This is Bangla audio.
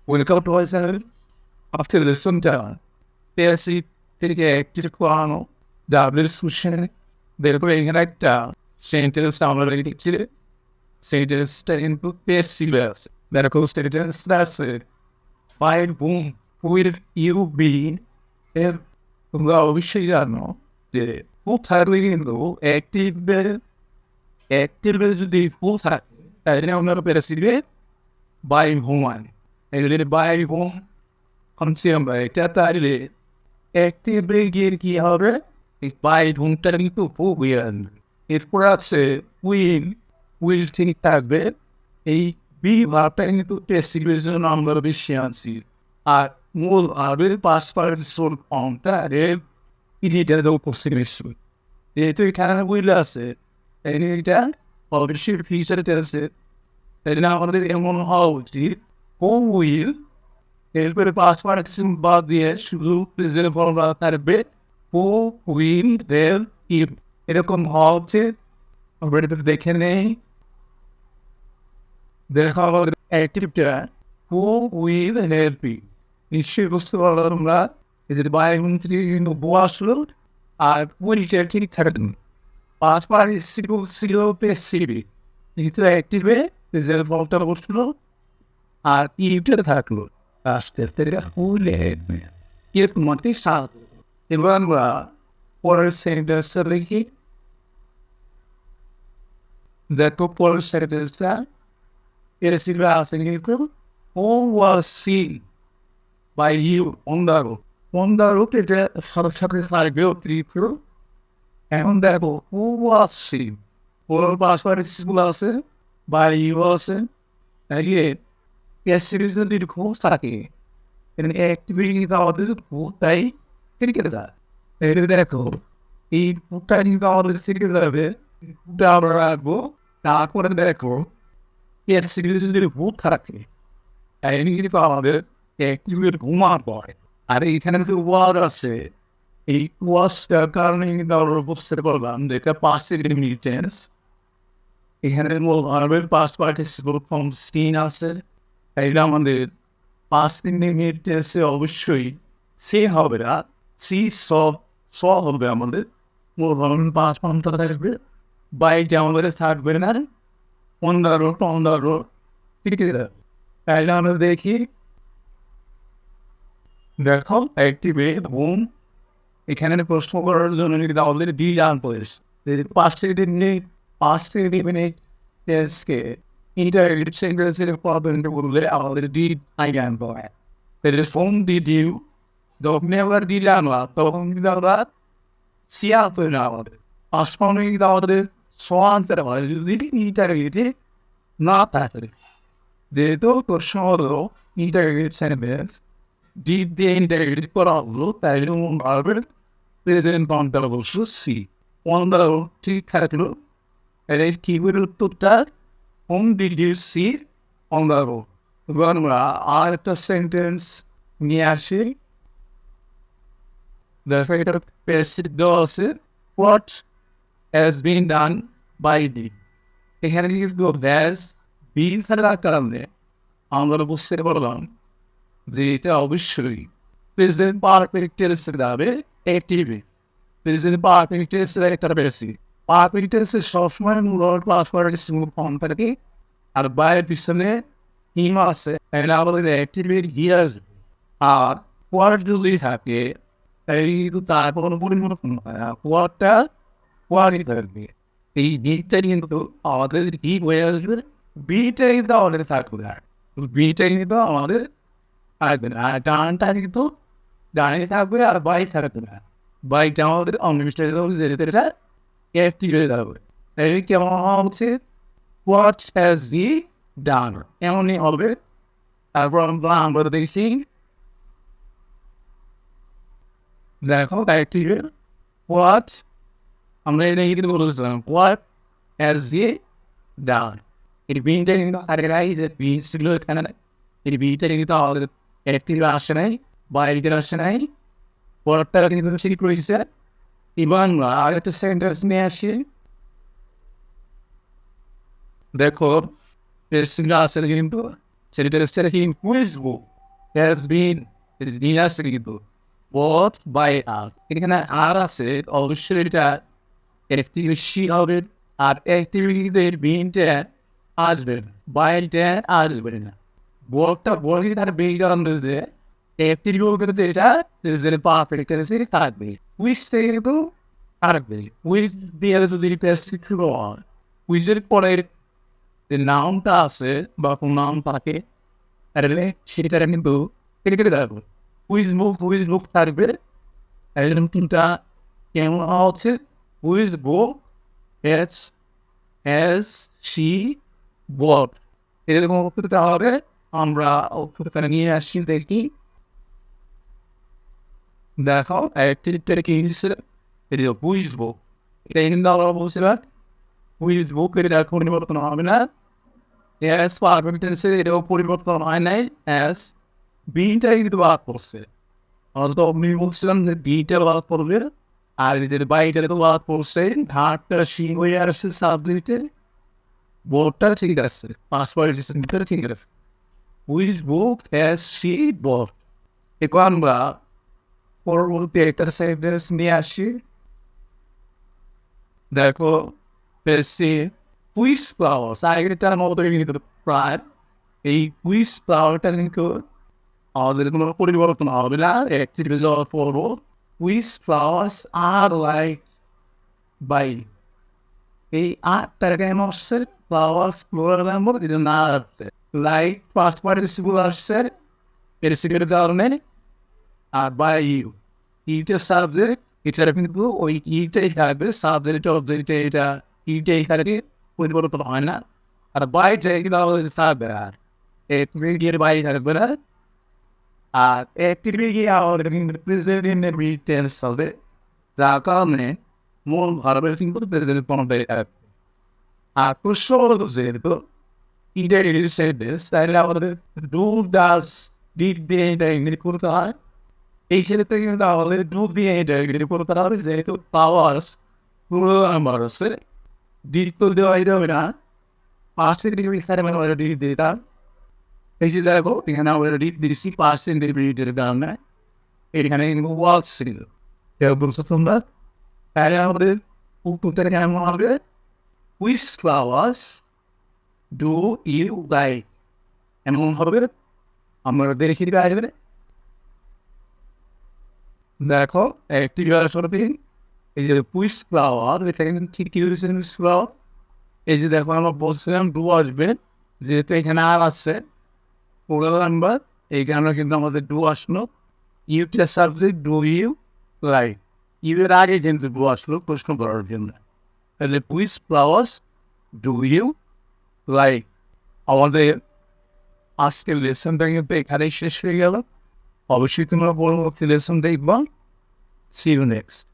Welcome to our channel. After lesson time, basic থেকে active করানো ডাবল ডিসকাশন তারপরে এখানে একটা সেন্টেন্স আমরা লিখছি সেন্টেন্সটা কিন্তু প্যাসিভ আছে দেখো সেন্টেন্সটা আছে by whom will you be এর তোমরা অবশ্যই জানো যে who থাকলে কিন্তু অ্যাক্টিভের যদি who থাকে তাহলে আমরা প্যাসিভে by whom এগুলি by whom हमसे আমরা এটা তাহলে অ্যাক্টিভে গিয়ে কি হবে by whomটা কিন্তু প্রয়োজন এরপর আছে will ঠিক থাকবে এই বি ভার্বটা কিন্তু প্যাসিভের জন্য আমরা বেশি আনছি আর মূল ভার্বের past participle ফর্মটা এর ইনিটার উপস্থিত বেশি যেহেতু এখানে will আছে এটা অবশ্যই ফিউচার টেন্সে এটা আমাদের এমন হওয়া উচিত who will এরপরে past participle বাদ দিয়ে শুধু প্রেজেন্ট ফর্মটা থাকবে who will will if এরকম হওয়া উচিত আমরা এটা দেখে নেই দেখা আমাদের অ্যাক্টিভটা who will help you নিশ্চয়ই বুঝতে পারলো তোমরা এই যে by whom থেকে কিন্তু who আসলো আর willটা ঠিক থাকবে past participle ছিল প্যাসিভ কিন্তু অ্যাক্টিভে প্রেজেন্ট ফর্মটা বসলো আর ইফটা থাকলো আসতে হলে এর মধ্যে সাত এবার আমরা পরের সেন্টেন্সটা লিখি দেখো পরের সেন্টেন্সটা এর সিগরা আছে কিন্তু who was seen by you on the road এটা সাথে সাথে থাকবে অতিরিক্ত এখন দেখো who was seen or past participle আছে by you আছে তাইলে প্যাসিভ যদি who থাকে এখানে অ্যাক্টিভিটি আমাদের who তাই থেকে যায় এটা দেখো এই whoটা কিন্তু আমাদের থেকে যাবে whoটা আমরা রাখবো তারপরে দেখো প্যাসিভ যদি who থাকে তাইলে কিন্তু আমাদের অ্যাক্টিভের ঘুমার পরে আর এখানে যে ওয়ার আছে এই ওয়াসটার কারণে কিন্তু আমরা বুঝতে পারলাম যে এটা পাসিভ টেন্স এখানে ভার্বের past participle ফর্ম seen আছে তাইলে আমাদের past indefinite টেন্সে অবশ্যই সে হবে না সি স হবে আমাদের মূল ভার্বের past ফর্মটা থাকবে বাইটা আমাদের থাকবে না on the road ঠিক আছে তাইলে আমরা দেখি দেখো অ্যাক্টিভে whom এখানে প্রশ্ন করার জন্য কিন্তু আমাদের ডি জান পড়েছে past indefinite টেন্সকে ইন্টারগ্রেটিভ সেন্টেন্সের প্রবলেমটা বললে আমাদের ডি আইগান পড়ে তাহলে whom did you যখন আমরা ডি জানলা তখন কিন্তু আমরা সিয়া করে না আমাদের past ফর্মে কিন্তু আমাদের সোয়ান্সের হয় যদি ইন্টারগ্রেটিভ না থাকে যেহেতু প্রশ্ন হলো ইন্টারগ্রেটিভ সেন্টেন্স ডিপ দিয়ে ইন্টারগ্রেটিভ করা হলো তাই ভার্বের প্রেজেন্ট ফর্মটা অবশ্য সি অন্দার ঠিক থাকলো এর কিবোর্ড উত্তরটা whom did you see on the road এবার আমরা আর একটা সেন্টেন্স নিয়ে আসি দেখো এটা প্যাসিভ দেওয়া আছে what has been done by me এখানে কিন্তু has been থাকার কারণে আমরা বুঝতে পারলাম যে এটা অবশ্যই প্রেজেন্ট পারফেক্ট টেন্সে যাবে অ্যাক্টিভে প্রেজেন্ট পারফেক্ট টেন্সের একটা বেশি পারফেক্ট টেন্সে সবসময় মূল past participle ফর্ম থাকে আর বাইরের পিছনে হিম আছে তাহলে আমাদের অ্যাক্টিভে গিয়ে আসবে আর ওয়ার্ড যদি থাকে তাই কিন্তু তার কোনো পরিবর্তন হয় না ওয়ার্ডই থাকবে এই বিটা কিন্তু আমাদের কি হয়ে আসবে বিটা কিন্তু আমাদের থাকবে না বিটা কিন্তু আমাদের থাকবে না আর ডানটা কিন্তু ডানে থাকবে আর বাই থাকবে না বাইকটা আমাদের অনির্দিষ্ট যেতে এটা অ্যাক্টিভ হয়ে যাবে তাই কেমন হওয়া উচিত what has he done এমনই হবে তারপর আমরা দেখি দেখো অ্যাক্টিভ what আমরা এটা কিন্তু বলেছিলাম what has he done এর বিটা কিন্তু আরেকটাই যে বি ছিল এখানে এর বিটা কিন্তু আমাদের অ্যাক্টিভ আসে নাই বাইরে আসে নাই পরটা কিন্তু ঠিক রয়েছে এবার আমরা আরেকটা সেন্টেন্স নিয়ে আসি দেখো প্রেসিডেন্ট আছে কিন্তু সেটা হচ্ছে কি বুঝবো has been নিরাশে কিন্তু both by আর এখানে আর আছে অবশ্যই এটা একটি বেশি হবে আর অ্যাক্টিভিটিদের বিনটা আসবে না বাইরটা আসবে না বোর্ডটা বলি তার বেইগান রয়েছে অ্যাক্টিভিটি বলতে এটা যে পারফেক্ট আছে থাকবে উইচটা কিন্তু থাকবে উইচ দিয়ে যদি রিপ্লেসিভ হয় উইচের পরের যে নাউনটা আছে বা কোনো নাউন থাকে তাহলে সেটা কিন্তু কেটে থাকবে উইচ মুভ থাকবে এরকম তিনটা কেমন হওয়া হচ্ছে which book has has she bought এরকম করতে হবে আমরা ওখানে নিয়ে আসি দেখি দেখো অ্যাক্টিভিটিটা কি হিসেবে এটা উইচ বুক এটা কিন্তু আমরা বলছিলাম উইচ বুক এটা পরিবর্তন হবে না অ্যাজ পারফেক্ট টেন্সের এটাও পরিবর্তন হয় নাই অ্যাজ বিটাই কিন্তু বাদ পড়ছে অন্তত আমি বলছিলাম যে বিটা বাদ পড়বে আর এদের বাইটা তো বাদ পড়ছে ধারটা শিং হয়ে আসছে সাবজেক্টে বোর্ডটা ঠিক আছে পাসওয়ার্ড ঠিক আছে উইচ বুক হ্যাজ শি বট এখন আমরা পরবর্তী একটা সেন্টেন্স নিয়ে আসি দেখো বেশি কুইজ ফ্লাওয়ার সাইকেলটার মতো কিন্তু প্রায় এই কুইজ ফ্লাওয়ারটা কিন্তু আমাদের কোনো পরিবর্তন হবে না একটি রেজাল্ট পড়বো কুইজ ফ্লাওয়ার্স আর লাইক বাই এই আটটার কেন আসছে ফ্লাওয়ার্স ফ্লোরাল নাম্বার এটা না রাখতে লাইক ফার্স্ট পার্টিসিপল আসছে এর সিগারেট কারণে আর বাই ইউ ইটা সাবজেক্ট এটার কিন্তু ওই ইটাই থাকবে সাবজেক্ট অবজেক্ট এটা ইটাই থাকবে পরিবর্তন হয় না আর বাইটা কিন্তু আমাদের থাকবে আর এর বাইরে থাকবে না আর অ্যাক্টিভিটি আমাদের কিন্তু প্রেজেন্টের টেন্স হবে যার কারণে মন ভালো কিন্তু প্রেজেন্ট কোনোটাই থাকবে আর প্রশ্ন হলো যেহেতু ইটাই সেন্টেন্স তাহলে আমাদের ডু ডাস ডিড দিয়ে এটা ইংরেজি করতে হয় এই ক্ষেত্রে কিন্তু আমাদের ডুব দিয়ে এটা করতে হবে যেহেতু পাওয়ার্স পুরো নাম্বার আছে ডিট তো দেওয়া যাবে না পার্সেন্ট ডিগ্রি স্যার মানে আমরা ডিট দিতাম এই যে দেখো এখানে আমরা ডিট দিচ্ছি পার্সেন্ট ডিগ্রির কারণে এখানে কিন্তু ওয়ালস ছিল বলছো তোমরা তাহলে আমাদের উত্তরটা কেমন হবে which flowers do you like এমন হবে আমরা দেখে দিতে আসবে দেখো একটি সরকারি এই যে পুইস ফ্লাওয়ার এটা কিন্তু ঠিক কি হয়েছে ফ্লাওয়ার এই যে দেখো আমরা বলছিলাম ডু আসবে যেহেতু এখানে আর আসছে পুরো নাম্বার এই কারণে কিন্তু আমাদের ডু আসলো ইউটা subject do you like you এর আগে কিন্তু ডু আসলো প্রশ্ন করার জন্য তাহলে পুইস ফ্লাওয়ার্স ডু ইউ লাইক আমাদের আজকের লেসনটা কিন্তু এখানেই শেষ হয়ে গেল অবশ্যই তোমরা পরবর্তী লেসন দেখবা See you next.